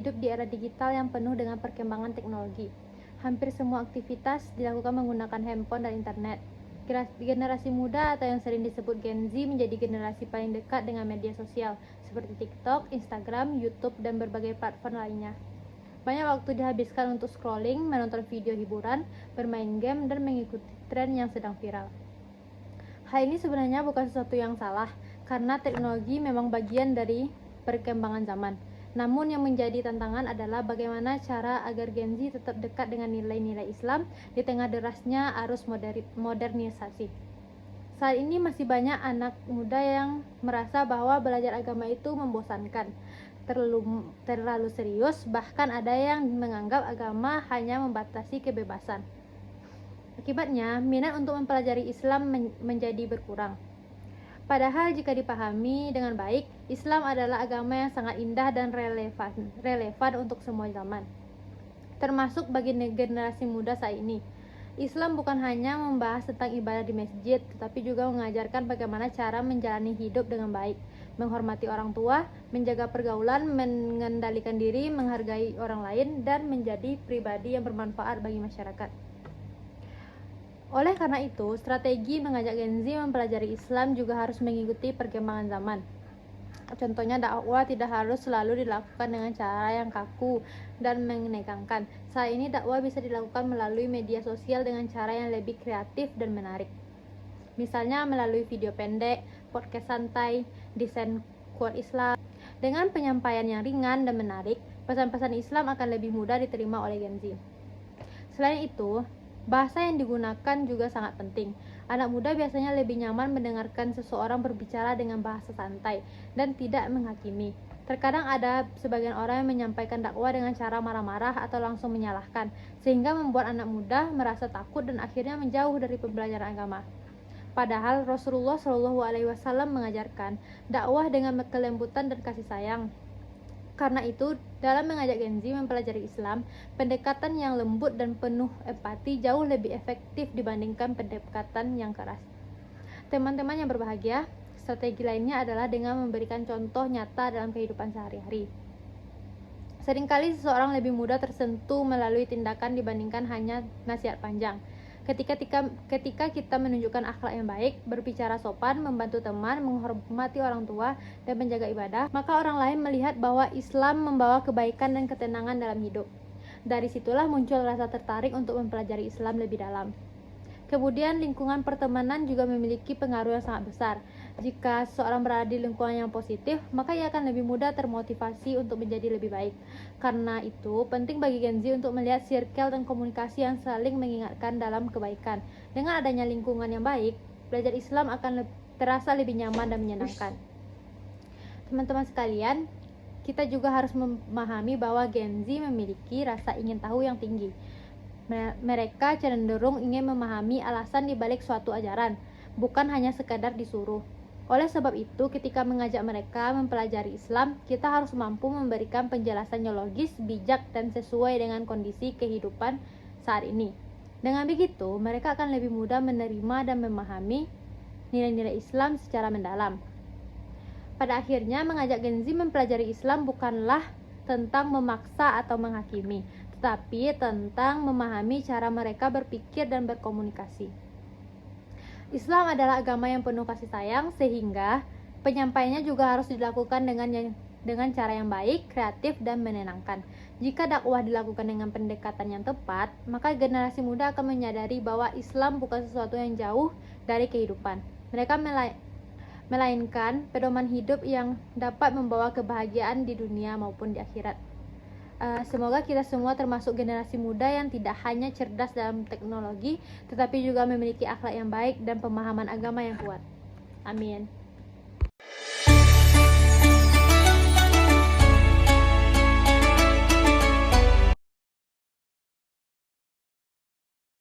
hidup di era digital yang penuh dengan perkembangan teknologi. Hampir semua aktivitas dilakukan menggunakan handphone dan internet. Generasi muda atau yang sering disebut Gen Z menjadi generasi paling dekat dengan media sosial seperti TikTok, Instagram, YouTube, dan berbagai platform lainnya. Banyak waktu dihabiskan untuk scrolling, menonton video hiburan, bermain game, dan mengikuti tren yang sedang viral. Hal ini sebenarnya bukan sesuatu yang salah, karena teknologi memang bagian dari perkembangan zaman. Namun yang menjadi tantangan adalah bagaimana cara agar Gen Z tetap dekat dengan nilai-nilai Islam di tengah derasnya arus modernisasi. Saat ini masih banyak anak muda yang merasa bahwa belajar agama itu membosankan, terlalu serius, bahkan ada yang menganggap agama hanya membatasi kebebasan. Akibatnya, minat untuk mempelajari Islam menjadi berkurang. Padahal jika dipahami dengan baik, Islam adalah agama yang sangat indah dan relevan untuk semua zaman, termasuk bagi generasi muda saat ini. Islam bukan hanya membahas tentang ibadah di masjid, tetapi juga mengajarkan bagaimana cara menjalani hidup dengan baik, menghormati orang tua, menjaga pergaulan, mengendalikan diri, menghargai orang lain, dan menjadi pribadi yang bermanfaat bagi masyarakat. Oleh karena itu, strategi mengajak Gen Z mempelajari Islam juga harus mengikuti perkembangan zaman. Contohnya, dakwah tidak harus selalu dilakukan dengan cara yang kaku dan menegangkan. Saat ini dakwah bisa dilakukan melalui media sosial dengan cara yang lebih kreatif dan menarik. Misalnya melalui video pendek, podcast santai, desain quote Islam. Dengan penyampaian yang ringan dan menarik, pesan-pesan Islam akan lebih mudah diterima oleh Gen Z. Selain itu, bahasa yang digunakan juga sangat penting. Anak muda biasanya lebih nyaman mendengarkan seseorang berbicara dengan bahasa santai dan tidak menghakimi. Terkadang ada sebagian orang yang menyampaikan dakwah dengan cara marah-marah atau langsung menyalahkan, sehingga membuat anak muda merasa takut dan akhirnya menjauh dari pembelajaran agama. Padahal Rasulullah SAW mengajarkan dakwah dengan kelembutan dan kasih sayang. Karena itu, dalam mengajak Gen Z mempelajari Islam, pendekatan yang lembut dan penuh empati jauh lebih efektif dibandingkan pendekatan yang keras. Teman-teman yang berbahagia, strategi lainnya adalah dengan memberikan contoh nyata dalam kehidupan sehari-hari. Seringkali seseorang lebih mudah tersentuh melalui tindakan dibandingkan hanya nasihat panjang. Ketika kita menunjukkan akhlak yang baik, berbicara sopan, membantu teman, menghormati orang tua, dan menjaga ibadah, maka orang lain melihat bahwa Islam membawa kebaikan dan ketenangan dalam hidup. Dari situlah muncul rasa tertarik untuk mempelajari Islam lebih dalam. Kemudian lingkungan pertemanan juga memiliki pengaruh yang sangat besar. Jika seseorang berada di lingkungan yang positif, maka ia akan lebih mudah termotivasi untuk menjadi lebih baik. Karena itu, penting bagi Gen Z untuk melihat circle dan komunikasi yang saling mengingatkan dalam kebaikan. Dengan adanya lingkungan yang baik, belajar Islam akan terasa lebih nyaman dan menyenangkan. Teman-teman sekalian, kita juga harus memahami bahwa Gen Z memiliki rasa ingin tahu yang tinggi. Mereka cenderung ingin memahami alasan dibalik suatu ajaran, bukan hanya sekadar disuruh. Oleh sebab itu, ketika mengajak mereka mempelajari Islam, kita harus mampu memberikan penjelasan yang logis, bijak, dan sesuai dengan kondisi kehidupan saat ini. Dengan begitu, mereka akan lebih mudah menerima dan memahami nilai-nilai Islam secara mendalam. Pada akhirnya, mengajak Gen Z mempelajari Islam bukanlah tentang memaksa atau menghakimi, tetapi tentang memahami cara mereka berpikir dan berkomunikasi. Islam adalah agama yang penuh kasih sayang, sehingga penyampaiannya juga harus dilakukan dengan cara yang baik, kreatif, dan menenangkan. Jika dakwah dilakukan dengan pendekatan yang tepat, maka generasi muda akan menyadari bahwa Islam bukan sesuatu yang jauh dari kehidupan. Mereka melainkan pedoman hidup yang dapat membawa kebahagiaan di dunia maupun di akhirat. Semoga kita semua termasuk generasi muda yang tidak hanya cerdas dalam teknologi, tetapi juga memiliki akhlak yang baik dan pemahaman agama yang kuat. Amin.